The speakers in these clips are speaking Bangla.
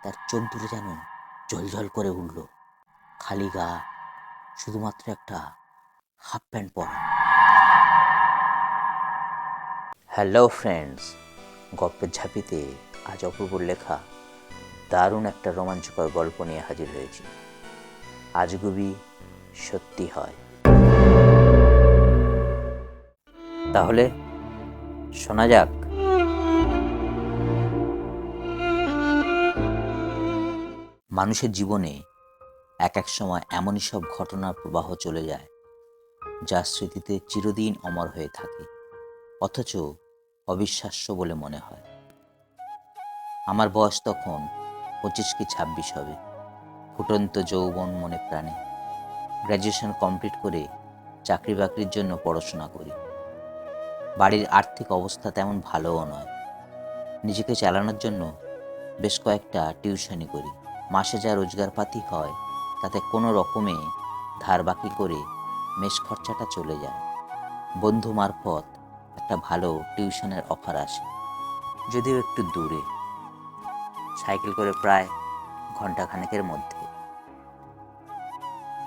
তার চোখ দুটো যেন জ্বলজ্বল করে উঠল। খালি গা, শুধুমাত্র একটা হাফ প্যান্ট পরা। হ্যালো ফ্রেন্ডস, গল্পের ঝাঁপিতে আজ অপূর্বর লেখা দারুণ একটা রোমাঞ্চকর গল্প নিয়ে হাজির হয়েছি। আজগুবি সত্যি হয়। তাহলে শোনা যাক। মানুষের জীবনে এক এক সময় এমনই সব ঘটনার প্রবাহ চলে যায় যা স্মৃতিতে চিরদিন অমর হয়ে থাকে, অথচ অবিশ্বাস্য বলে মনে হয়। আমার বয়স তখন 25 কি 26 হবে। ফুটন্ত যৌবন মনে প্রাণে। গ্র্যাজুয়েশন কমপ্লিট করে চাকরি বাকরির জন্য পড়াশোনা করি। বাড়ির আর্থিক অবস্থা তেমন ভালোও নয়। নিজেকে চালানোর জন্য বেশ কয়েকটা টিউশনি করি। মাসে যা রোজগারপাতি হয় তাতে কোনো রকমে ধার বাকি করে মেস খরচাটা চলে যায়। বন্ধু মারফত একটা ভালো টিউশনের অফার আসে, যদিও একটু দূরে, সাইকেল করে প্রায় ঘন্টাখানেকের মধ্যে,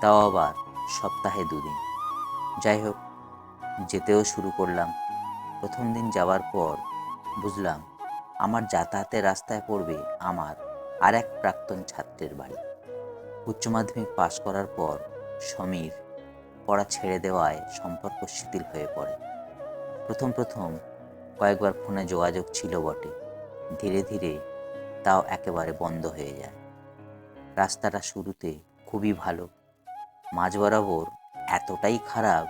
তাও আবার সপ্তাহে 2 দিন। যাই হোক, যেতেও শুরু করলাম। প্রথম দিন যাওয়ার পর বুঝলাম আমার যাতায়াতের রাস্তায় পড়বে আমার আর এক প্রাক্তন ছাত্রের বাড়ি। উচ্চ মাধ্যমিক পাশ করার পর সমীর পড়া ছেড়ে দেওয়ায় সম্পর্ক শিথিল হয়ে পড়ে। প্রথম কয়েকবার ফোনে যোগাযোগ ছিল বটে, ধীরে ধীরে তাও একেবারে বন্ধ হয়ে যায়। রাস্তাটা শুরুতে খুবই ভালো, মাঝ বরাবর এতটাই খারাপ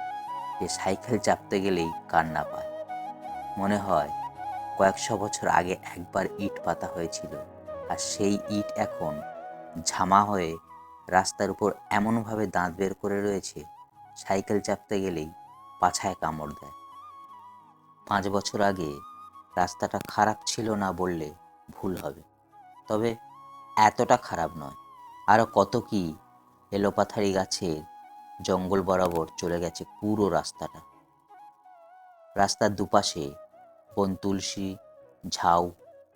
যে সাইকেল চাপতে গেলেই কান্না পায়। মনে হয় কয়েকশো বছর আগে একবার ইট পাতা হয়েছিল, আর সেই ইট এখন ঝামা হয়ে রাস্তার উপর এমনভাবে দাঁত বের করে রয়েছে, সাইকেল চাপতে গেলেই পাছায় কামড় দেয়। 5 বছর আগে রাস্তাটা খারাপ ছিল না বললে ভুল হবে, তবে এতটা খারাপ নয়। আরও কত কি এলোপাথারি গাছের জঙ্গল বরাবর চলে গেছে পুরো রাস্তাটা। রাস্তার দুপাশে বন তুলসী, ঝাউ,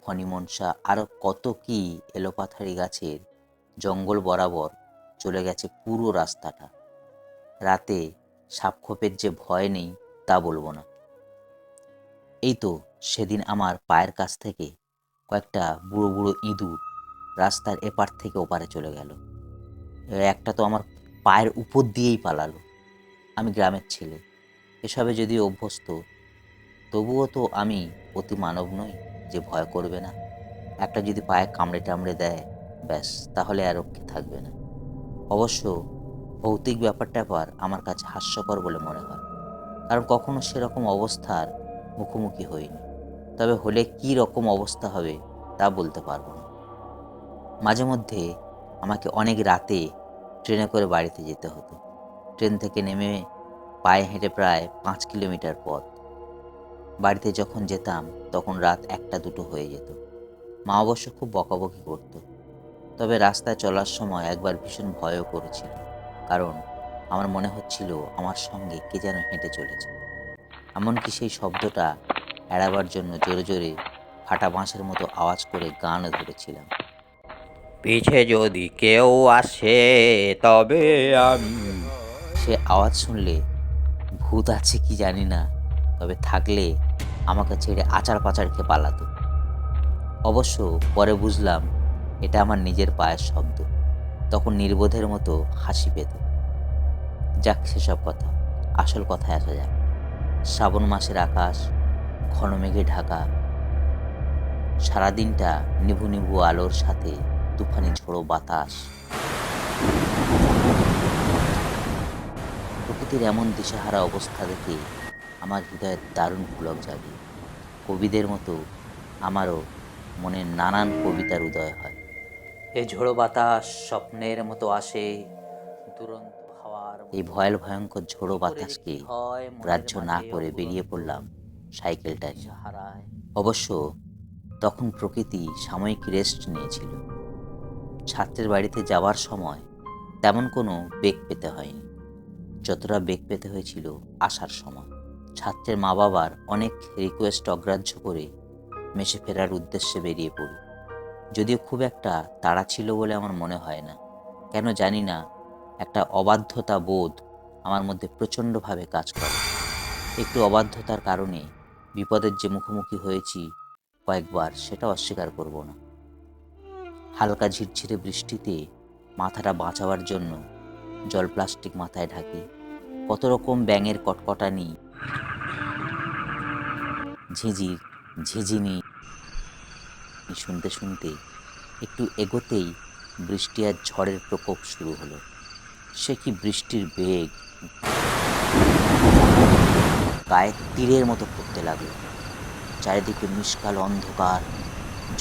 ফণিমনসা, আরও কত কি এলোপাথারি গাছের জঙ্গল বরাবর চলে গেছে পুরো রাস্তাটা। রাতে সাপখোপের যে ভয় নেই তা বলবো না। এই তো সেদিন আমার পায়ের কাছ থেকে কয়েকটা বুড়ো বুড়ো ইঁদুর রাস্তার এপার থেকে ওপারে চলে গেল। একটা তো আমার পায়ের উপর দিয়েই পালালো। আমি গ্রামের ছেলে, এসবে যদিও অভ্যস্ত, তবুও তো আমি অতি মানব নই যে ভয় করবে না। একটা যদি পায়ে কামড়ে টামড়ে দেয়, ব্যাস, তাহলে আর রক্ষে থাকবে না। অবশ্য ভৌতিক ব্যাপার আমার কাছে হাস্যকর বলে মনে হয়, কারণ কখনো সেরকম অবস্থার মুখোমুখি হইনি। তবে হলে কি রকম অবস্থা হবে তা বলতে পারবো না। মাঝে মধ্যে আমাকে অনেক রাতে ট্রেনে করে বাড়িতে যেতে হতো। ট্রেন থেকে নেমে পায়ে হেঁটে প্রায় 5 কিলোমিটার পথ। বাড়িতে যখন যেতাম তখন রাত 1টা 2টো হয়ে যেত। মা অবশ্য খুব বকাবকি করত, তবে রাস্তায় চলার সময় একবার ভীষণ ভয়ও করেছিল, কারণ আমার মনে হচ্ছিল আমার সঙ্গে কে যেন হেঁটে চলেছে। এমনকি সেই শব্দটা এড়াবার জন্য জোরে জোরে ফাটা বাঁশের মতো আওয়াজ করে গানও ধরেছিলাম। পিছে যদি কেউ আসে তবে আমি। সে আওয়াজ শুনলে ভূত আছে কি জানি না, তবে থাকলে আমাকে ছেড়ে আচার পাচার খেয়ে পালাতো। অবশ্য পরে বুঝলাম এটা আমার নিজের পায়ের শব্দ। তখন নির্বোধের মতো হাসি পেত। যাক, সেসব কথা, আসল কথায় আসা যাক। শ্রাবণ মাসের আকাশ ঘন মেঘে ঢাকা। সারাদিনটা নিভু নিভু আলোর সাথে তুফানি ঝোড়ো বাতাস। প্রকৃতির এমন দিশাহারা অবস্থা দেখে আমার হৃদয়ের দারুণ পুলক জাগে। কবিদের মতো আমারও মনে নানান কবিতার উদয় হয়। এ ঝোড়ো বাতাস স্বপ্নের মতো আসে, দুরন্ত হাওয়ার। এই ভয়ঙ্কর ঝোড়ো বাতাসকে গ্রাহ্য না করে বেরিয়ে পড়লাম সাইকেলটায়। অবশ্য তখন প্রকৃতি সাময়িক রেস্ট নিয়েছিল। ছাত্রের বাড়িতে যাওয়ার সময় তেমন কোনো বেগ পেতে হয়নি, যতটা বেগ পেতে হয়েছিল আসার সময়। ছাত্রের মা বাবার অনেক রিকোয়েস্ট অগ্রাহ্য করে মেসে ফেরার উদ্দেশ্যে বেরিয়ে পড়ি। যদিও খুব একটা তাড়া ছিল বলে আমার মনে হয় না। কেন জানি না, একটা অবাধ্যতা বোধ আমার মধ্যে প্রচণ্ডভাবে কাজ করে। একটু অবাধ্যতার কারণে বিপদের যে মুখোমুখি হয়েছি কয়েকবার, সেটা অস্বীকার করব না। হালকা ঝিরঝিরে বৃষ্টিতে মাথাটা বাঁচাবার জন্য জল প্লাস্টিক মাথায় ঢাকি। কত রকম ব্যাঙের কটকটানি, ঝিঁঝির, ঝিঁঝিনি শুনতে শুনতে একটু এগোতেই বৃষ্টি আর ঝড়ের প্রকোপ শুরু হলো। সে কি বৃষ্টির বেগ! গায়ে তীরের মতো পড়তে লাগলো। চারিদিকে মিষ্কাল অন্ধকার।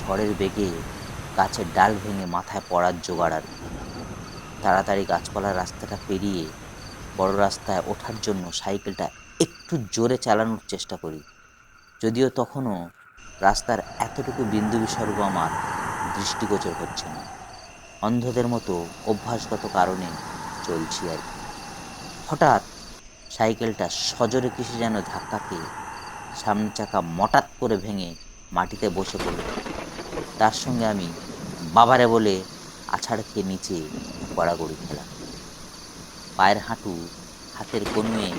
ঝড়ের বেগে গাছের ডাল ভেঙে মাথায় পড়ার জোগাড় আর কি। তাড়াতাড়ি গাছপালার রাস্তাটা পেরিয়ে বড় রাস্তায় ওঠার জন্য সাইকেলটা একটু জোরে চালানোর চেষ্টা করি। যদিও তখনও রাস্তার এতটুকু বিন্দু বিসর্গ আমার দৃষ্টিগোচর হচ্ছে না। অন্ধদের মতো অভ্যাসগত কারণে চলছি আর কি। হঠাৎ সাইকেলটা সজোরে কিসে যেন ধাক্কা খেয়ে সামনের চাকা মটাত করে ভেঙে মাটিতে বসে পড়ল। তার সঙ্গে আমি বাবারে বলে আছাড় খেয়ে নিচে গড়াগড়ি খেলাম। পায়ের হাঁটু, হাতের কনুয়ে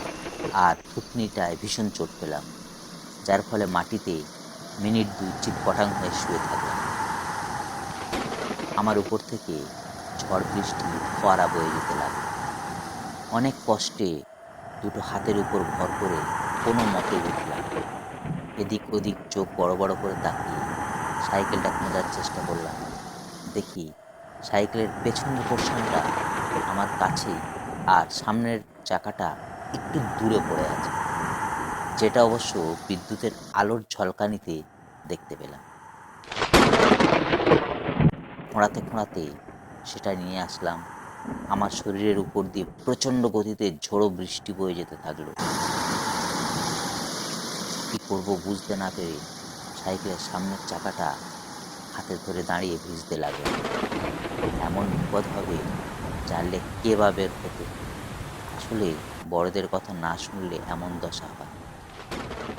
আর থুতনিটায় ভীষণ চোট পেলাম, যার ফলে মাটিতে মিনিট দুই চিৎপটাং হয়ে শুয়ে থাকলাম। আমার উপর থেকে ঝড় বৃষ্টি ফোয়ারা বয়ে যেতে লাগলো। অনেক কষ্টে দুটো হাতের উপর ভর করে কোনো মতে উঠলাম। এদিক ওদিক চোখ বড় বড় করে তাকিয়ে সাইকেলটা খোঁজার চেষ্টা করলাম। দেখি সাইকেলের পেছনের পোর্শনটা আমার কাছেই, আর সামনের চাকাটা একটু দূরে পড়ে আছে, যেটা অবশ্য বিদ্যুতের আলোর ঝলকানিতে দেখতে পেলাম। খোঁড়াতে খোঁড়াতে সেটা নিয়ে আসলাম। আমার শরীরের উপর দিয়ে প্রচণ্ড গতিতে ঝোড়ো বৃষ্টি বয়ে যেতে থাকলো। কী করবো বুঝতে না পেরে সাইকেলের সামনের চাকাটা হাতে ধরে দাঁড়িয়ে ভিজতে লাগলো। এমন বিপদ হবে জানলে কে বা বের হতো। আসলে বড়দের কথা না শুনলে এমন দশা হয়,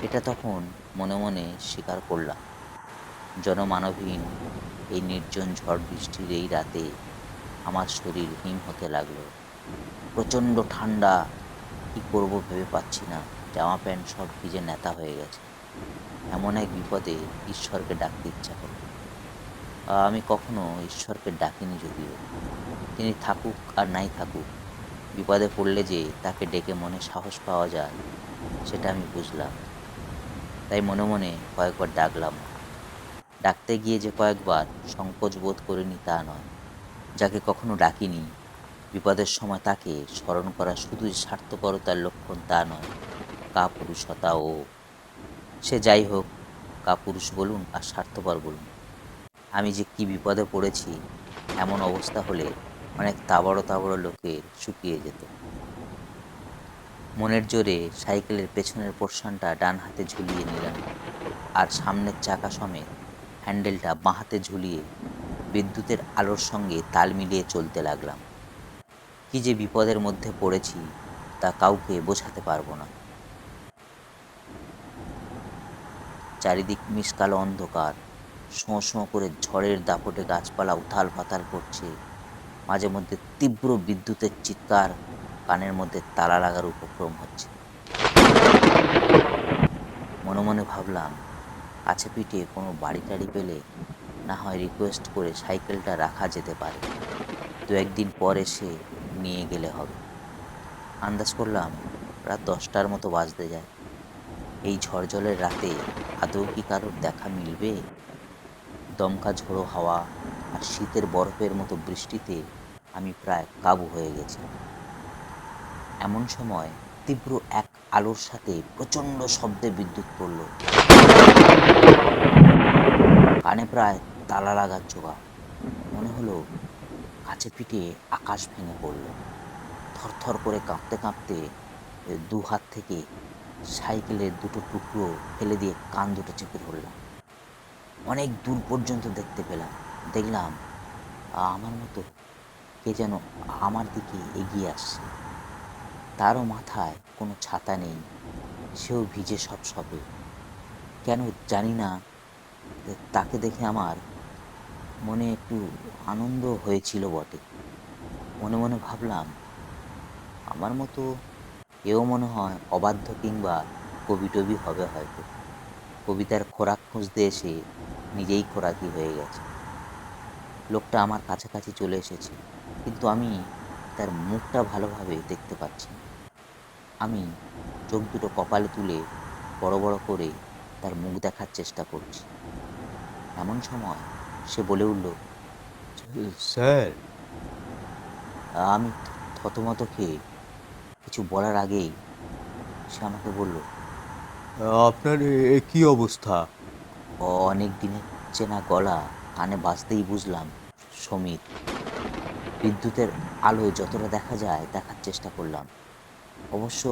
এটা তখন মনে মনে স্বীকার করলাম। জনমানবহীন এই নির্জন ঝড় বৃষ্টির এই রাতে আমার শরীর হিম হতে লাগলো। প্রচণ্ড ঠান্ডা। কি করব ভেবে পাচ্ছি না। জামা প্যান্ট সব ভিজে নেতা হয়ে গেছে। এমন এক বিপদে ঈশ্বরকে ডাকতে ইচ্ছা হলো। আমি কখনো ঈশ্বরকে ডাকিনি, যদিও তিনি থাকুক আর নাই থাকুক, বিপদে পড়লে যে তাকে ডেকে মনে সাহস পাওয়া যায়, সেটা আমি বুঝলাম। তাই মনে মনে কয়েকবার ডাকলাম। ডাকতে গিয়ে যে কয়েকবার সংকোচ বোধ করিনি তা নয়। যাকে কখনো ডাকিনি, বিপদের সময় তাকে স্মরণ করা শুধুই স্বার্থপরতার লক্ষণ তা নয়, কাপুরুষতাও। সে যাই হোক, কাপুরুষ বলুন আর স্বার্থপর বলুন, আমি যে কি বিপদে পড়েছি এমন অবস্থা হলে অনেক তাবড় তাবড় লোকের শুকিয়ে যেত। মনের জোরে সাইকেলের পেছনের পোর্শনটা ডান হাতে ঝুলিয়ে নিলাম, আর সামনের চাকা সমেত হ্যান্ডেলটা বাঁ হাতে ঝুলিয়ে বিদ্যুতের আলোর সঙ্গে তাল মিলিয়ে চলতে লাগলাম। কি যে বিপদের মধ্যে পড়েছি তা কাউকে বোঝাতে পারবো না। চারিদিক মিষ্কালো অন্ধকার। শোঁ শোঁ করে ঝড়ের দাপটে গাছপালা উথাল পাতাল করছে। মাঝে মধ্যে তীব্র বিদ্যুতের চিৎকার কানের মধ্যে তালা লাগার উপক্রম হচ্ছে। মনে মনে ভাবলাম, কাছে পিঠে কোনো বাড়ি টাড়ি পেলে না হয় রিকোয়েস্ট করে সাইকেলটা রাখা যেতে পারে। দু একদিন পর এসে নিয়ে গেলে হবে। আন্দাজ করলাম রাত 10টার মতো বাজতে যায়। এই ঝড়জলের রাতে আদৌ কি কারোর দেখা মিলবে? দমকা ঝোড়ো হাওয়া আর শীতের বরফের মতো বৃষ্টিতে আমি প্রায় কাবু হয়ে গেছি। এমন সময় তীব্র এক আলোর সাথে প্রচণ্ড শব্দে বিদ্যুৎ পড়ল। কানে প্রায় তালা লাগার জোগাড়। মনে হলো কাছে পিঠে আকাশ ভেঙে পড়ল। থরথর করে কাঁপতে কাঁপতে দু হাত থেকে সাইকেলের দুটো টুকরো ফেলে দিয়ে কান দুটো চেপে ধরলাম। অনেক দূর পর্যন্ত দেখতে পেলাম। দেখলাম আমার মতো কে যেন আমার দিকে এগিয়ে আসছে। তারও মাথায় কোনো ছাতা নেই, সেও ভিজে সপসপে। কেন জানি না, তাকে দেখে আমার মনে একটু আনন্দ হয়েছিল বটে। মনে মনে ভাবলাম, আমার মতো এও মনে হয় অবাধ্য কিংবা কবি টবি হবে হয়তো। কবিতার খোরাক খুঁজতে এসে নিজেই খোরাকি হয়ে গেছে। লোকটা আমার কাছাকাছি চলে এসেছে, কিন্তু আমি তার মুখটা ভালোভাবে দেখতে পাচ্ছি না। আমি চোখ দুটো কপালে তুলে বড় বড় করে তার মুখ দেখার চেষ্টা করছি। এমন সময় সে বলে উঠল, স্যার। আমি থতমত খেয়ে কিছু বলার আগেই সে আমাকে বলল, আপনার কি অবস্থা? অনেক দিনের চেনা গলা কানে বাজতেই বুঝলাম সমীর। বিদ্যুতের আলোয় যতটা দেখা যায় দেখার চেষ্টা করলাম। অবশ্য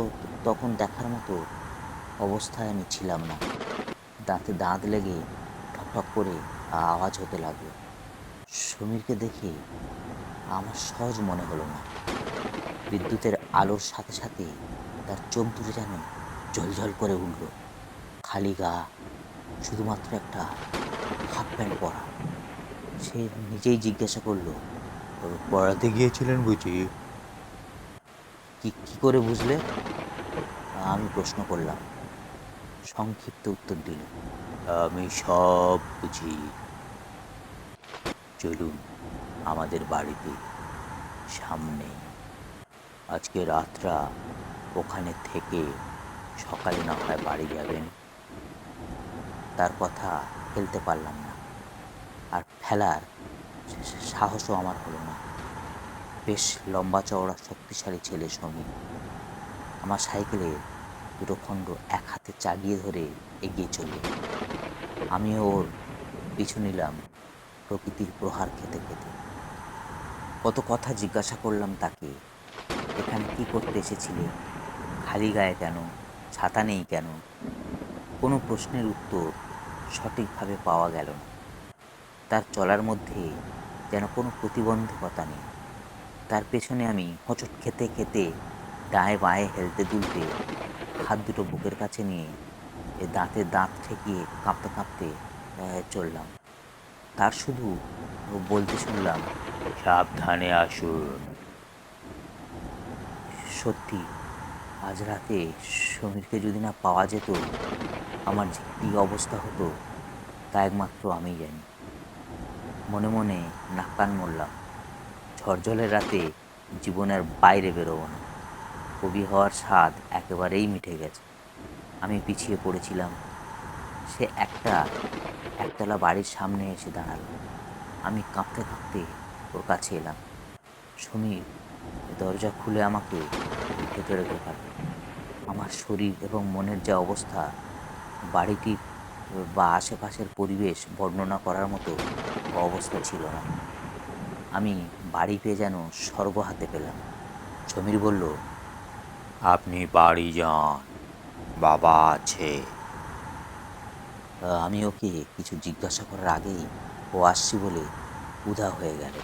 তখন দেখার মতো অবস্থায় আমি ছিলাম না। দাঁতে দাঁত লেগে ঠকঠক করে আওয়াজ হতে লাগলো। সমীরকে দেখে আমার সহজ মনে হলো না। বিদ্যুতের আলোর সাথে সাথে তার চোখ দুটো যেন ঝলঝল করে উঠল। খালি গা, শুধুমাত্র একটা হাফ প্যান্ট পরা। সে নিজেই জিজ্ঞাসা করলো, পড়াতে গিয়েছিলেন বুঝি? কি কি করে বুঝলে? আমি প্রশ্ন করলাম। সংক্ষিপ্ত উত্তর দিল, আমি সব বুঝি। চলুন আমাদের বাড়িতে, সামনে। আজকে রাতটা ওখানে থেকে সকালে না হয় বাড়ি যাবেন। তার কথা ফেলতে পারলাম না, আর ফেলার সাহসও আমার হলো না। বেশ লম্বা চওড়া শক্তিশালী ছেলে সমীর। আমার সাইকেলের দুটো খণ্ড এক হাতে চাগিয়ে ধরে এগিয়ে চলল। আমিও ওর পিছু নিলাম, প্রকৃতির প্রহার খেতে খেতে। কত কথা জিজ্ঞাসা করলাম তাকে। এখানে কি করতে এসেছিলে? খালি গায়ে কেন? ছাতা নেই কেন? কোনো প্রশ্নের উত্তর সঠিকভাবে পাওয়া গেল না। তার চলার মধ্যে যেন কোনো প্রতিবন্ধকতা নেই। তার পেছনে আমি হোঁচট খেতে খেতে ডায়ে বাঁয়ে হেলতে দুলতে হাত দুটো বুকের কাছে নিয়ে দাঁতে দাঁত ঠেকিয়ে কাঁপতে কাঁপতে চললাম। তার শুধু বলতে শুনলাম, সাবধানে আসুন। সত্যি, আজ রাতে সমীরকে যদি না পাওয়া যেত, আমার যে কী অবস্থা হতো তা একমাত্র আমিই জানি। মনে মনে নাক কান মরলাম। ঝড়ঝড়ের রাতে জীবনের বাইরে বেরোবো না। কবি হওয়ার স্বাদ একেবারেই মিটে গেছে। আমি পিছিয়ে পড়েছিলাম। সে একতলা বাড়ির সামনে এসে দাঁড়ালো। আমি কাঁপতে কাঁপতে ওর কাছে এলাম। সমীর দরজা খুলে আমাকে ভেতরে ঢোকালো। আমার শরীর এবং মনের যা অবস্থা, বাড়িটির বা আশেপাশের পরিবেশ বর্ণনা করার মতো অবস্থা ছিল না। আমি বাড়ি পেয়ে যেন স্বর্গ হাতে পেলাম। সমীর বলল, আপনি বাড়ি যান, বাবা আছে। আমি ওকে কিছু জিজ্ঞাসা করার আগেই ও আসছি বলে উধাও হয়ে গেল।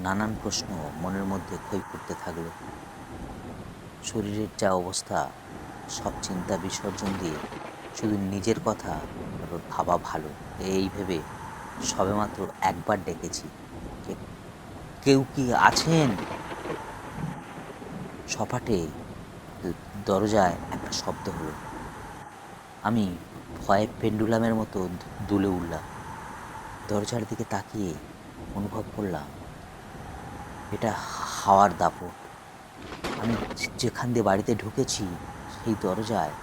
নানান প্রশ্ন মনের মধ্যে খই করতে থাকলো। শরীরের যা অবস্থা, সব চিন্তা বিসর্জন দিয়ে শুধু নিজের কথা ভাবা ভালো, এই ভেবে সবেমাত্র একবার ডেকেছি, কেউ কি আছেন? সপাটে দরজায় একটা শব্দ হলো। আমি ভয়ে পেন্ডুলামের মতো দুলে উঠলাম। দরজার দিকে তাকিয়ে অনুভব করলাম এটা হাওয়ার দাপট। আমি যেখান দিয়ে বাড়িতে ঢুকেছি সেই দরজায়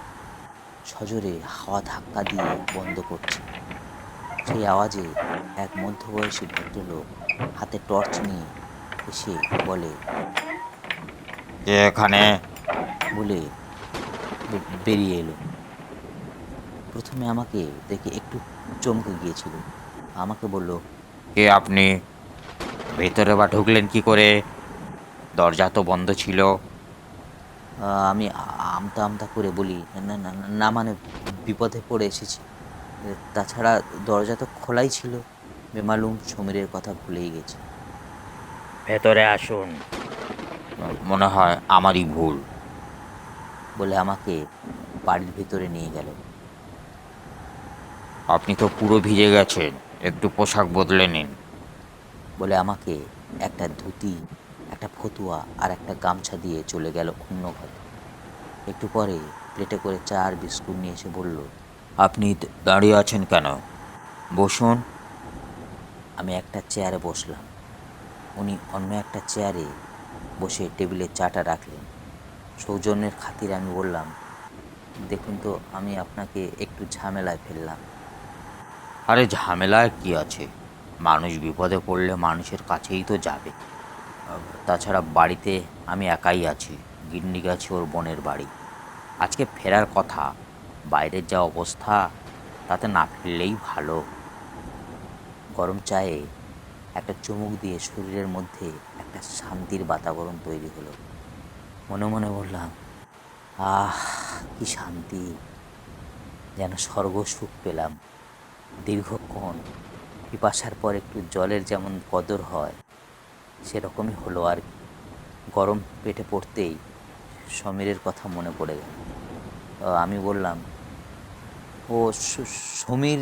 সজোরে হাওয়া ধাক্কা দিয়ে বন্ধ করছে। সেই আওয়াজে এক মধ্যবয়সী ভদ্রলোক হাতে টর্চ নিয়ে এসে বলে, কে এখানে? বলে বেরিয়ে এলো। প্রথমে আমাকে দেখে একটু চমকে গিয়েছিল। আমাকে বলল, কে আপনি? ভেতরে বা ঢুকলেন কি করে? দরজা তো বন্ধ ছিল। আমি আমতা আমতা করে বলি, না না না না, মানে বিপদে পড়ে এসেছি। তাছাড়া দরজা তো খোলাই ছিল। বেমালুম সমীরের কথা ভুলেই গেছি। ভেতরে আসুন, মনে হয় আমারই ভুল, বলে আমাকে বাড়ির ভেতরে নিয়ে গেল। আপনি তো পুরো ভিজে গেছেন, একটু পোশাক বদলে নিন। বলে আমাকে একটা ধুতি, একটা ফতুয়া আর একটা গামছা দিয়ে চলে গেল অন্য ঘরে। একটু পরে প্লেটে করে চা আর বিস্কুট নিয়ে এসে বলল, আপনি দাঁড়িয়ে আছেন কেন? বসুন। আমি একটা চেয়ারে বসলাম। উনি অন্য একটা চেয়ারে বসে টেবিলে চাটা রাখলেন। সৌজন্যের খাতিরে আমি বললাম, দেখুন তো, আমি আপনাকে একটু ঝামেলায় ফেললাম। আরে ঝামেলায় কি আছে? মানুষ বিপদে পড়লে মানুষের কাছেই তো যাবে। তাছাড়া বাড়িতে আমি একাই আছি। গিন্নি গেছে ওর বোনের বাড়ি। আজকে ফেরার কথা। বাইরের যা অবস্থা, তাতে না ফিরলেই ভালো। গরম চায়ে একটা চুমুক দিয়ে শরীরের মধ্যে একটা শান্তির বাতাবরণ তৈরি হলো। মনে মনে বললাম, আহ, কি শান্তি! যেন স্বর্গ সুখ পেলাম। দীর্ঘক্ষণ পিপাসার পর একটু জলের যেমন কদর হয়, সেরকমই হলো আর কি। গরম পেটে পড়তেই সমীরের কথা মনে পড়ে গেল। আমি বললাম, ও সমীর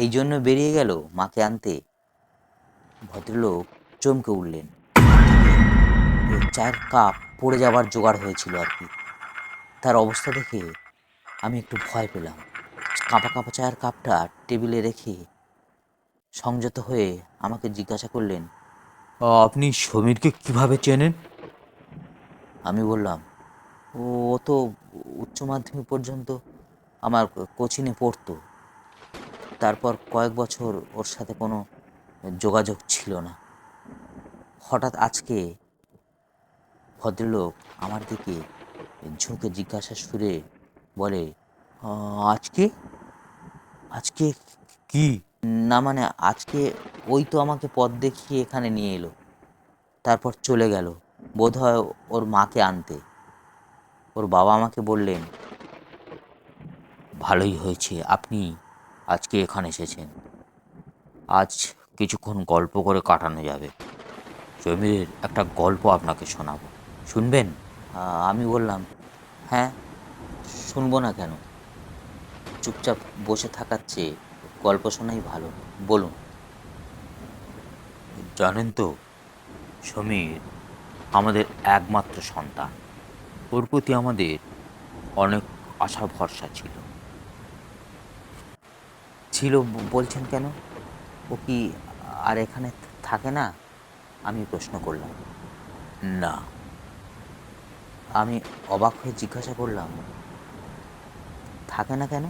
এই জন্য বেরিয়ে গেল মাকে আনতে? ভদ্রলোক চমকে উঠলেন। ওখান থেকে চায়ের কাপ পড়ে যাবার জোগাড় হয়েছিল আর কি। তার অবস্থা দেখে আমি একটু ভয় পেলাম। কাঁপা কাঁপা চায়ের কাপটা টেবিলে রেখে সংযত হয়ে আমাকে জিজ্ঞাসা করলেন, আপনি সমীরকে কিভাবে চেনেন? আমি বললাম, ও ও তো উচ্চ মাধ্যমিক পর্যন্ত আমার কোচিনে পড়তো। তারপর কয়েক বছর ওর সাথে কোনো যোগাযোগ ছিল না। হঠাৎ আজকে ভদ্রলোক আমার দিকে ঝুঁকে জিজ্ঞাসা সুরে বলে, আজকে? আজকে কি? না মানে আজকে ওই তো আমাকে পথ দেখিয়ে এখানে নিয়ে এলো, তারপর চলে গেল বোধহয় ওর মাকে আনতে। ওর বাবা আমাকে বললেন, ভালোই হয়েছে আপনি আজকে এখানে এসেছেন। আজ কিছুক্ষণ গল্প করে কাটানো যাবে। সমীরের একটা গল্প আপনাকে শোনাবো। শুনবেন? আমি বললাম, হ্যাঁ, শুনবো না কেন? চুপচাপ বসে থাকার চেয়ে গল্প শোনাই ভালো, বলুন। জানেন তো, সমীর আমাদের একমাত্র সন্তান। ওর প্রতি আমাদের অনেক আশা ভরসা ছিল। ছিল বলছেন কেন? ও কি আর এখানে থাকে না? আমি প্রশ্ন করলাম। না। আমি অবাক হয়ে জিজ্ঞাসা করলাম, থাকে না কেন?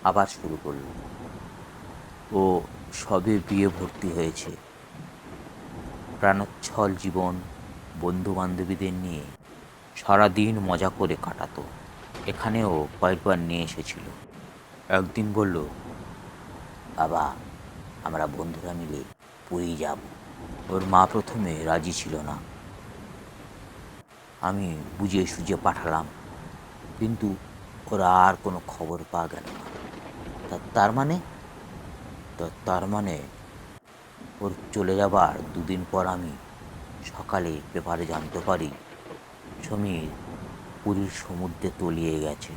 আবার শুরু করলো, ও সবে বিয়ে ভর্তি হয়েছে। প্রাণোচ্ছল জীবন, বন্ধু বান্ধবীদের নিয়ে সারাদিন মজা করে কাটাতো। এখানেও কয়েকবার নিয়ে এসেছিল। একদিন বলল, বাবা, আমরা বন্ধুরা মিলে পুরী যাব। ওর মা প্রথমে রাজি ছিল না। আমি বুঝিয়ে সুঝিয়ে পাঠালাম, কিন্তু ওরা আর কোনো খবর পাওয়া গেল না। তার মানে? তার মানে ওর চলে যাবার দুদিন পর আমি সকালে পেপারে জানতে পারি সমীর পুরীর সমুদ্রে তলিয়ে গেছে।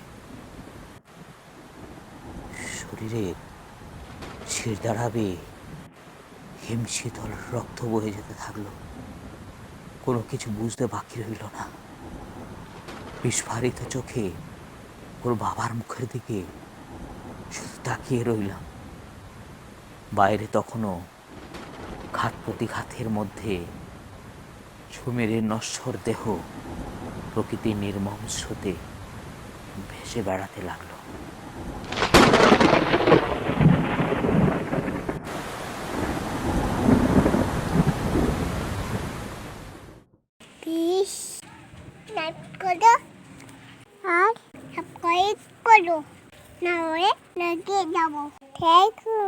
শরীরের শিরদাঁড়া বেয়ে হিমশীতল রক্ত বয়ে যেতে থাকলো। কোনো কিছু বুঝতে বাকি রইল না। বিস্ফারিত চোখে ওর বাবার মুখের দিকে শুধু তাকিয়ে রইলাম। বাইরে তখনও ঘাত প্রতিঘাতের মধ্যে সমীরের নশ্বর দেহ প্রকৃতির নির্মম স্রোতে ভেসে বেড়াতে লাগলো। প্লিজ লাইক করো আর সাবস্ক্রাইব করো, না হলে লেগে যাবো। Thank you.